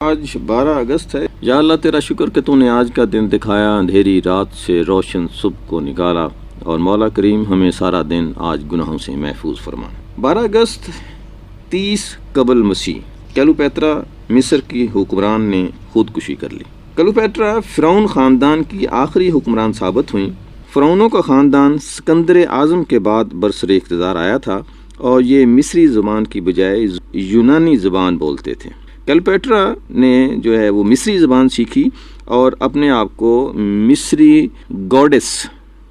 آج 12 اگست ہے۔ یا اللہ تیرا شکر کہ تو نے آج کا دن دکھایا، اندھیری رات سے روشن صبح کو نکالا، اور مولا کریم ہمیں سارا دن آج گناہوں سے محفوظ فرما۔ 12 اگست 30 قبل مسیح کلیوپیٹرا مصر کی حکمران نے خودکشی کر لی۔ کلیوپیٹرا فرعون خاندان کی آخری حکمران ثابت ہوئیں۔ فرعونوں کا خاندان سکندر اعظم کے بعد برسر اقتدار آیا تھا اور یہ مصری زبان کی بجائے یونانی زبان بولتے تھے۔ کلیوپیٹرا نے جو ہے وہ مصری زبان سیکھی اور اپنے آپ کو مصری گوڈس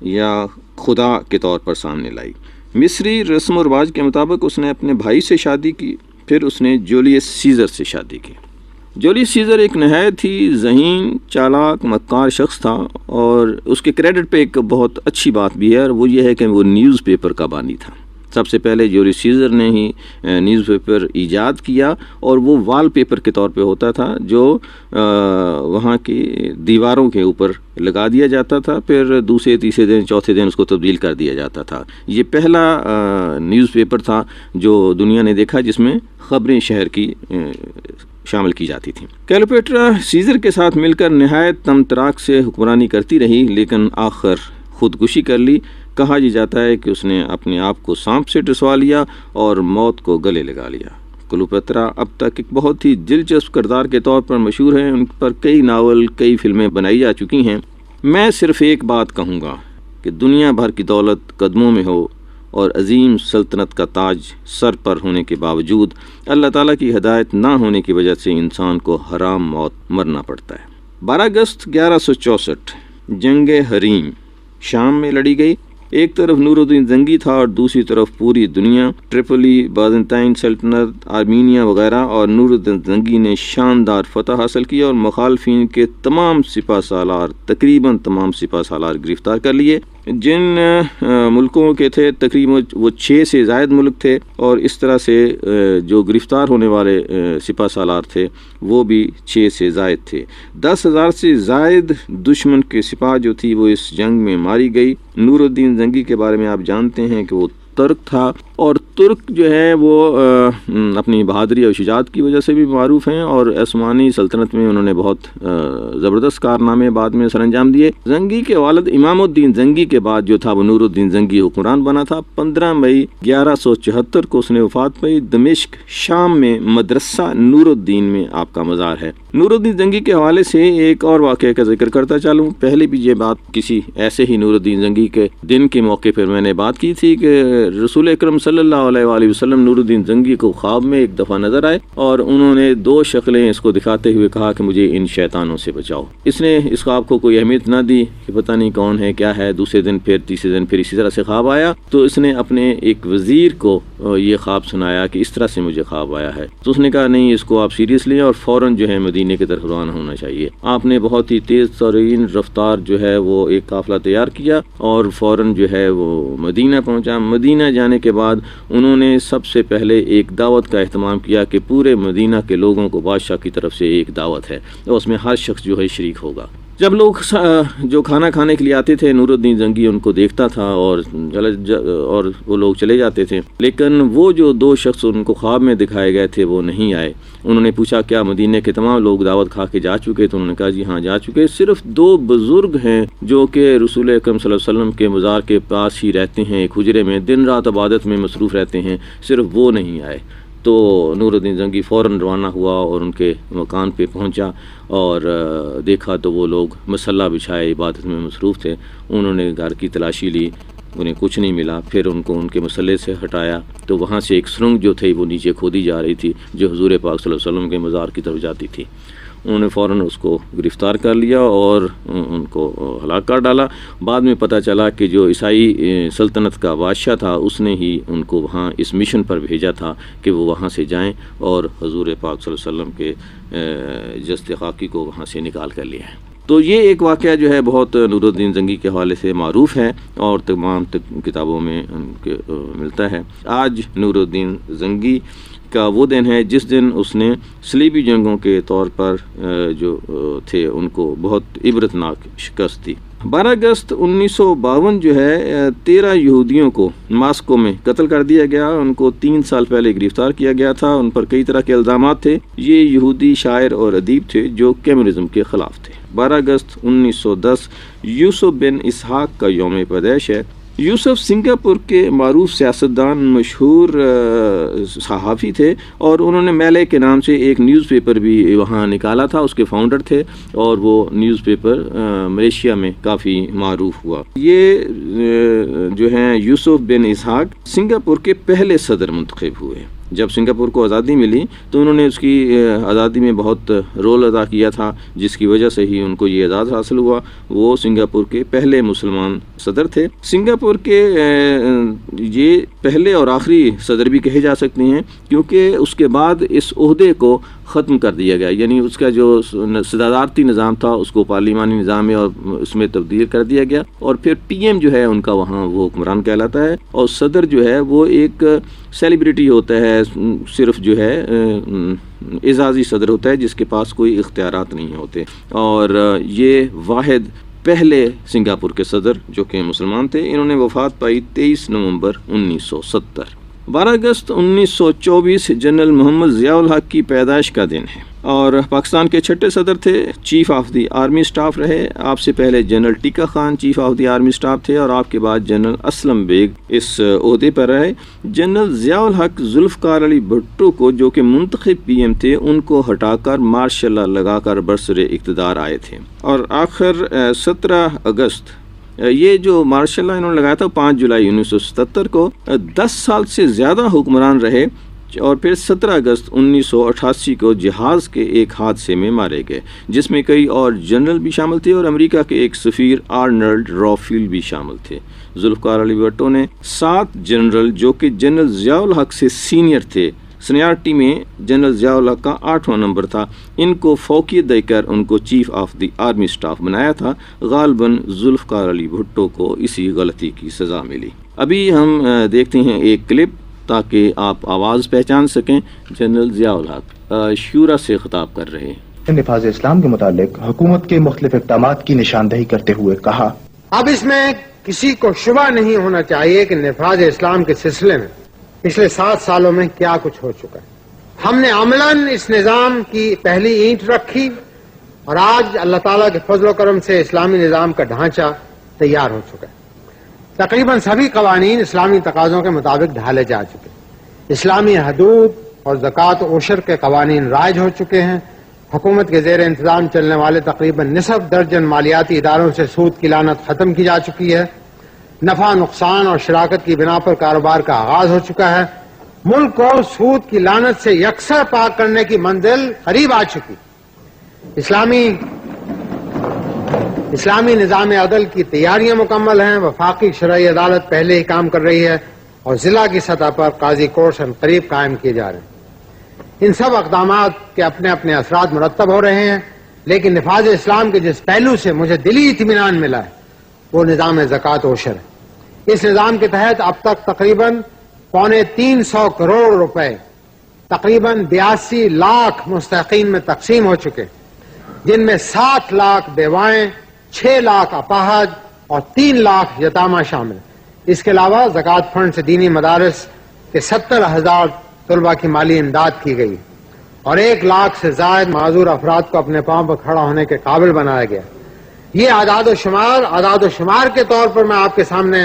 یا خدا کے طور پر سامنے لائی۔ مصری رسم و رواج کے مطابق اس نے اپنے بھائی سے شادی کی، پھر اس نے جولیس سیزر سے شادی کی۔ جولیس سیزر ایک نہایت ہی ذہین، چالاک، مکار شخص تھا، اور اس کے کریڈٹ پہ ایک بہت اچھی بات بھی ہے، اور وہ یہ ہے کہ وہ نیوز پیپر کا بانی تھا۔ سب سے پہلے جولیس سیزر نے ہی نیوز پیپر ایجاد کیا، اور وہ وال پیپر کے طور پہ ہوتا تھا جو وہاں کی دیواروں کے اوپر لگا دیا جاتا تھا، پھر دوسرے تیسرے دن چوتھے دن اس کو تبدیل کر دیا جاتا تھا۔ یہ پہلا نیوز پیپر تھا جو دنیا نے دیکھا جس میں خبریں شہر کی شامل کی جاتی تھیں۔ کلیوپیٹرا سیزر کے ساتھ مل کر نہایت تمطراق سے حکمرانی کرتی رہی، لیکن آخر خودکشی کر لی۔ کہا جاتا ہے کہ اس نے اپنے آپ کو سانپ سے ٹسوا لیا اور موت کو گلے لگا لیا۔ کلیوپیٹرا اب تک ایک بہت ہی دلچسپ کردار کے طور پر مشہور ہے، ان پر کئی ناول، کئی فلمیں بنائی جا چکی ہیں۔ میں صرف ایک بات کہوں گا کہ دنیا بھر کی دولت قدموں میں ہو اور عظیم سلطنت کا تاج سر پر ہونے کے باوجود اللہ تعالیٰ کی ہدایت نہ ہونے کی وجہ سے انسان کو حرام موت مرنا پڑتا ہے۔ 12 اگست 1164 جنگ حریم شام میں لڑی گئی۔ ایک طرف نور الدین زنگی تھا اور دوسری طرف پوری دنیا، ٹریپولی، بازنطائن سلطنت، آرمینیا وغیرہ، اور نور الدین زنگی نے شاندار فتح حاصل کی اور مخالفین کے تمام سپہ سالار، تقریباً تمام سپہ سالار گرفتار کر لیے۔ جن ملکوں کے تھے تقریباً وہ 6 سے زائد ملک تھے، اور اس طرح سے جو گرفتار ہونے والے سپہ سالار تھے وہ بھی 6 سے زائد تھے۔ 10,000 سے زائد دشمن کے سپاہ جو تھی وہ اس جنگ میں ماری گئی۔ نور الدین زنگی کے بارے میں آپ جانتے ہیں کہ وہ ترک تھا، اور ترک جو ہے وہ اپنی بہادری اور شجاعت کی وجہ سے بھی معروف ہیں، اور عثمانی سلطنت میں انہوں نے بہت زبردست کارنامے بعد میں سر انجام دیے۔ زنگی کے والد امام الدین زنگی کے بعد جو تھا وہ نور الدین زنگی حکمران بنا تھا۔ 15 مئی 1174 کو اس نے وفات پائی۔ دمشق شام میں مدرسہ نور الدین میں آپ کا مزار ہے۔ نور الدین زنگی کے حوالے سے ایک اور واقعے کا ذکر کرتا چلوں۔ پہلے بھی یہ بات کسی ایسے ہی نور الدین زنگی کے دن کے موقع پر میں نے بات کی تھی کہ رسول اکرم صلی اللہ علیہ وآلہ وسلم نور الدین زنگی کو خواب میں ایک دفعہ نظر آئے، اور انہوں نے 2 شکلیں اس کو دکھاتے ہوئے کہا کہ مجھے ان شیطانوں سے بچاؤ۔ اس نے اس خواب کو کوئی اہمیت نہ دی کہ پتہ نہیں کون ہے کیا ہے۔ دوسرے دن پھر تیسرے دن پھر اسی طرح سے خواب آیا، تو اس نے اپنے ایک وزیر کو یہ خواب سنایا کہ اس طرح سے مجھے خواب آیا ہے۔ تو اس نے کہا نہیں، اس کو آپ سیریس لیں اور فوراً جو ہے مدینے کی طرف روانہ ہونا چاہیے۔ آپ نے بہت ہی تیز ترین رفتار جو ہے وہ ایک قافلہ تیار کیا اور فوراً جو ہے وہ مدینہ پہنچا۔ مدینہ جانے کے بعد انہوں نے سب سے پہلے ایک دعوت کا اہتمام کیا کہ پورے مدینہ کے لوگوں کو بادشاہ کی طرف سے ایک دعوت ہے، اور اس میں ہر شخص جو ہے شریک ہوگا۔ جب لوگ جو کھانا کھانے کے لیے آتے تھے، نور الدین زنگی ان کو دیکھتا تھا اور وہ لوگ چلے جاتے تھے، لیکن وہ جو 2 شخص ان کو خواب میں دکھائے گئے تھے وہ نہیں آئے۔ انہوں نے پوچھا کیا مدینے کے تمام لوگ دعوت کھا کے جا چکے؟ تو انہوں نے کہا جی ہاں جا چکے، صرف 2 بزرگ ہیں جو کہ رسول اکرم صلی اللہ علیہ وسلم کے مزار کے پاس ہی رہتے ہیں، ایک حجرے میں دن رات عبادت میں مصروف رہتے ہیں، صرف وہ نہیں آئے۔ تو نور الدین زنگی فوراً روانہ ہوا اور ان کے مکان پہ پہنچا اور دیکھا تو وہ لوگ مصلی بچھائے عبادت میں مصروف تھے۔ انہوں نے گھر کی تلاشی لی، انہیں کچھ نہیں ملا۔ پھر ان کو ان کے مصلے سے ہٹایا تو وہاں سے ایک سرنگ جو تھی وہ نیچے کھودی جا رہی تھی جو حضور پاک صلی اللہ علیہ وسلم کے مزار کی طرف جاتی تھی۔ انہوں نے فوراً اس کو گرفتار کر لیا اور ان کو ہلاک کر ڈالا۔ بعد میں پتہ چلا کہ جو عیسائی سلطنت کا بادشاہ تھا اس نے ہی ان کو وہاں اس مشن پر بھیجا تھا کہ وہ وہاں سے جائیں اور حضور پاک صلی اللہ علیہ وسلم کے جسد خاکی کو وہاں سے نکال کر لیا ہے۔ تو یہ ایک واقعہ جو ہے بہت نور الدین زنگی کے حوالے سے معروف ہے اور تمام کتابوں میں ملتا ہے۔ آج نور الدین زنگی کا وہ دن ہے جس دن اس نے صلیبی جنگوں کے طور پر جو تھے ان کو بہت عبرتناک شکست دی۔ 12 اگست 1952 جو ہے 13 یہودیوں کو ماسکو میں قتل کر دیا گیا. ان کو 3 سال پہلے گرفتار کیا گیا تھا. ان پر کئی طرح کے الزامات تھے. یہ یہودی شاعر اور ادیب تھے جو کمیونزم کے خلاف تھے. 12 اگست 1910 یوسف بن اسحاق کا یوم پیدائش ہے. یوسف سنگاپور کے معروف سیاستدان، مشہور صحافی تھے، اور انہوں نے میلے کے نام سے ایک نیوز پیپر بھی وہاں نکالا تھا. اس کے فاؤنڈر تھے اور وہ نیوز پیپر ملیشیا میں کافی معروف ہوا. یہ جو ہیں یوسف بن اسحاق سنگاپور کے پہلے صدر منتخب ہوئے. جب سنگاپور کو آزادی ملی تو انہوں نے اس کی آزادی میں بہت رول ادا کیا تھا، جس کی وجہ سے ہی ان کو یہ اعزاز حاصل ہوا. وہ سنگاپور کے پہلے مسلمان صدر تھے. سنگاپور کے یہ پہلے اور آخری صدر بھی کہے جا سکتے ہیں، کیونکہ اس کے بعد اس عہدے کو ختم کر دیا گیا. یعنی اس کا جو صدارتی نظام تھا اس کو پارلیمانی نظام میں اور اس میں تبدیل کر دیا گیا، اور پھر پی ایم جو ہے ان کا وہاں وہ حکمران کہلاتا ہے، اور صدر جو ہے وہ ایک سیلیبریٹی ہوتا ہے، صرف جو ہے اعزازی صدر ہوتا ہے جس کے پاس کوئی اختیارات نہیں ہوتے. اور یہ واحد پہلے سنگاپور کے صدر جو کہ مسلمان تھے. انہوں نے وفات پائی 23 نومبر 1970. 12 اگست 1924 جنرل محمد ضیاء الحق کی پیدائش کا دن ہے، اور پاکستان کے چھٹے صدر تھے. Chief of the army staff رہے. آپ سے پہلے جنرل ٹیکا Khan chief of the army staff تھے، اور آپ کے بعد جنرل اسلم بیگ اس عہدے پر رہے. جنرل ضیاء الحق ذوالفقار علی بھٹو کو، جو کہ منتخب پی ایم تھے، ان کو ہٹا کر مارشل لا لگا کر برسر اقتدار آئے تھے. اور آخر 17 اگست یہ جو مارشل لا انہوں نے لگایا تھا 5 جولائی 1977 کو 10 سال سے زیادہ حکمران رہے، اور پھر 17 اگست 1988 کو جہاز کے ایک حادثے میں مارے گئے، جس میں کئی اور جنرل بھی شامل تھے، اور امریکہ کے ایک سفیر آرنلڈ رافیل بھی شامل تھے. ذوالفقار علی بھٹو نے 7 جنرل جو کہ جنرل ضیاء الحق سے سینئر تھے، سینیارٹی میں جنرل ضیاء الحق کا 8واں نمبر تھا، ان کو فوقیت دے کر ان کو chief of the army staff بنایا تھا. غالباً ذوالفقار علی بھٹو کو اسی غلطی کی سزا ملی. ابھی ہم دیکھتے ہیں ایک کلپ تاکہ آپ آواز پہچان سکیں. جنرل ضیاء الحق شورا سے خطاب کر رہے ہیں. نفاذ اسلام کے متعلق حکومت کے مختلف اقدامات کی نشاندہی کرتے ہوئے کہا، اب اس میں کسی کو شبہ نہیں ہونا چاہیے کہ نفاذ اسلام کے سلسلے میں پچھلے 7 سالوں میں کیا کچھ ہو چکا ہے. ہم نے عملاً اس نظام کی پہلی اینٹ رکھی، اور آج اللہ تعالیٰ کے فضل و کرم سے اسلامی نظام کا ڈھانچہ تیار ہو چکا ہے. تقریباً سبھی قوانین اسلامی تقاضوں کے مطابق ڈھالے جا چکے ہیں. اسلامی حدود اور زکوٰۃ و عشر کے قوانین رائج ہو چکے ہیں. حکومت کے زیر انتظام چلنے والے تقریباً نصف درجن مالیاتی اداروں سے سود کی لعنت ختم کی جا چکی ہے. نفع نقصان اور شراکت کی بنا پر کاروبار کا آغاز ہو چکا ہے. ملک کو سود کی لعنت سے یکسر پاک کرنے کی منزل قریب آ چکی. اسلامی نظام عدل کی تیاریاں مکمل ہیں. وفاقی شرعی عدالت پہلے ہی کام کر رہی ہے، اور ضلع کی سطح پر قاضی کورٹس قریب قائم کیے جا رہے ہیں. ان سب اقدامات کے اپنے اپنے اثرات مرتب ہو رہے ہیں، لیکن نفاذ اسلام کے جس پہلو سے مجھے دلی اطمینان ملا ہے وہ نظام زکوٰۃ و عشر ہے. اس نظام کے تحت اب تک تقریباً 325 کروڑ روپے تقریباً 82 لاکھ مستحقین میں تقسیم ہو چکے، جن میں 7 لاکھ بیوائیں، 6 لاکھ اپاہج اور 3 لاکھ یتامہ شامل. اس کے علاوہ زکوٰۃ فنڈ سے دینی مدارس کے 70,000 طلباء کی مالی امداد کی گئی، اور 1 لاکھ سے زائد معذور افراد کو اپنے پاؤں پر کھڑا ہونے کے قابل بنایا گیا. یہ اعداد و شمار کے طور پر میں آپ کے سامنے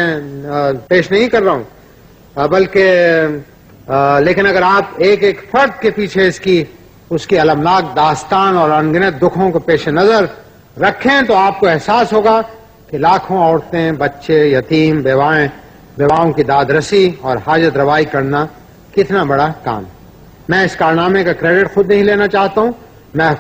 پیش نہیں کر رہا ہوں، بلکہ لیکن اگر آپ ایک ایک فرد کے پیچھے اس کی المناک داستان اور انگنت دکھوں کو پیش نظر رکھیں تو آپ کو احساس ہوگا کہ لاکھوں عورتیں، بچے، یتیم، بیواؤں کی داد رسی اور حاجت روائی کرنا کتنا بڑا کام. میں اس کارنامے کا کریڈٹ خود نہیں لینا چاہتا ہوں. میں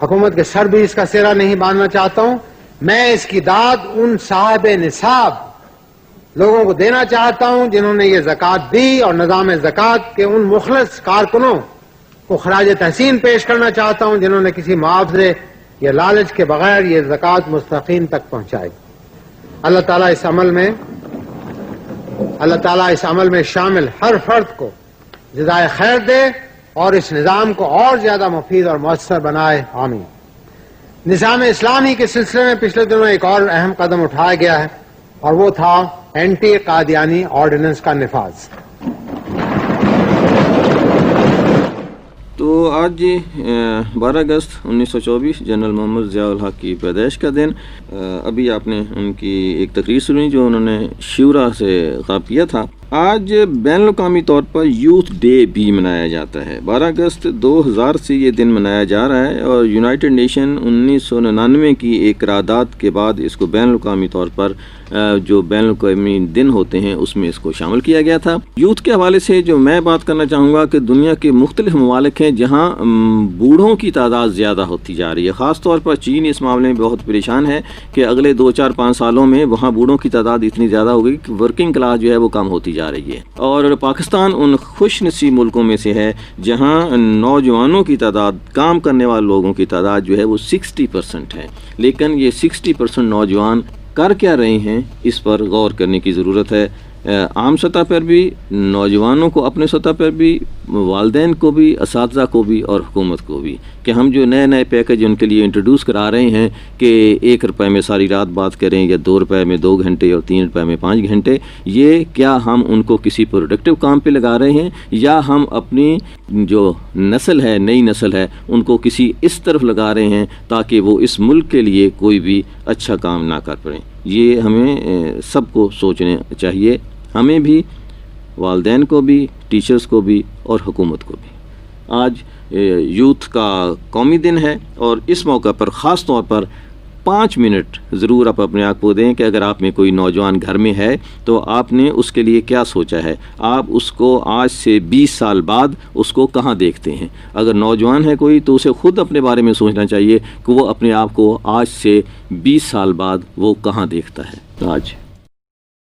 حکومت کے سر بھی اس کا سہرا نہیں باندھنا چاہتا ہوں. میں اس کی داد ان صاحب نصاب لوگوں کو دینا چاہتا ہوں جنہوں نے یہ زکوٰۃ دی، اور نظام زکوٰۃ کے ان مخلص کارکنوں کو خراج تحسین پیش کرنا چاہتا ہوں جنہوں نے کسی معاوضے یا لالچ کے بغیر یہ زکوٰۃ مستحقین تک پہنچائی. اللہ تعالیٰ اس عمل میں شامل ہر فرد کو جزائے خیر دے اور اس نظام کو اور زیادہ مفید اور مؤثر بنائے. آمین. نظام اسلامی کے سلسلے میں پچھلے دنوں ایک اور اہم قدم اٹھایا گیا ہے اور وہ تھا اینٹی قادیانی آرڈیننس کا نفاذ۔ تو آج 12 اگست 1924 جنرل محمد ضیاء الحق کی پیدائش کا دن۔ ابھی آپ نے ان کی ایک تقریر سنی جو انہوں نے شیورا سے خطاب کیا تھا۔ آج بین الاقوامی طور پر یوتھ ڈے بھی منایا جاتا ہے۔ 12 اگست 2000 سے یہ دن منایا جا رہا ہے اور یونائٹڈ نیشن 1999 کی ایک قرارداد کے بعد اس کو بین الاقوامی طور پر جو بین الاقوامی دن ہوتے ہیں اس میں اس کو شامل کیا گیا تھا۔ یوتھ کے حوالے سے جو میں بات کرنا چاہوں گا کہ دنیا کے مختلف ممالک ہیں جہاں بوڑھوں کی تعداد زیادہ ہوتی جا رہی ہے، خاص طور پر چین اس معاملے میں بہت پریشان ہے کہ اگلے 2 4 5 سالوں میں وہاں بوڑھوں کی تعداد اتنی زیادہ ہوگی کہ ورکنگ کلاس جو ہے وہ کم ہوتی جا رہی ہے۔ اور پاکستان ان خوش نصیب ملکوں میں سے ہے جہاں نوجوانوں کی تعداد، کام کرنے والے لوگوں کی تعداد جو ہے وہ 60% ہے، لیکن یہ 60% نوجوان کر کیا رہے ہیں اس پر غور کرنے کی ضرورت ہے، عام سطح پر بھی، نوجوانوں کو اپنے سطح پر بھی، والدین کو بھی، اساتذہ کو بھی اور حکومت کو بھی، کہ ہم جو نئے پیکج ان کے لیے انٹروڈیوس کرا رہے ہیں کہ 1 روپے میں ساری رات بات کریں یا 2 روپے میں 2 گھنٹے اور 3 روپے میں 5 گھنٹے، یہ کیا ہم ان کو کسی پروڈکٹیو کام پہ لگا رہے ہیں یا ہم اپنی جو نسل ہے، نئی نسل ہے، ان کو کسی اس طرف لگا رہے ہیں تاکہ وہ اس ملک کے لیے کوئی بھی اچھا کام نہ کر پائیں۔ یہ ہمیں سب کو سوچنا چاہیے، ہمیں بھی، والدین کو بھی، ٹیچرز کو بھی اور حکومت کو بھی۔ آج یوتھ کا قومی دن ہے اور اس موقع پر خاص طور پر 5 منٹ ضرور آپ اپنے آپ کو دیں کہ اگر آپ میں کوئی نوجوان گھر میں ہے تو آپ نے اس کے لیے کیا سوچا ہے، آپ اس کو آج سے 20 سال بعد اس کو کہاں دیکھتے ہیں۔ اگر نوجوان ہے کوئی تو اسے خود اپنے بارے میں سوچنا چاہیے کہ وہ اپنے آپ کو آج سے 20 سال بعد وہ کہاں دیکھتا ہے۔ آج